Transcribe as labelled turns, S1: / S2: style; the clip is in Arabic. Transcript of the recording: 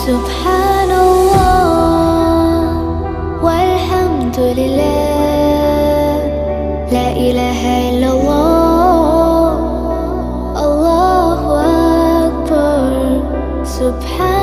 S1: سبحان الله والحمد لله، لا إله إلا الله، الله أكبر. سبحان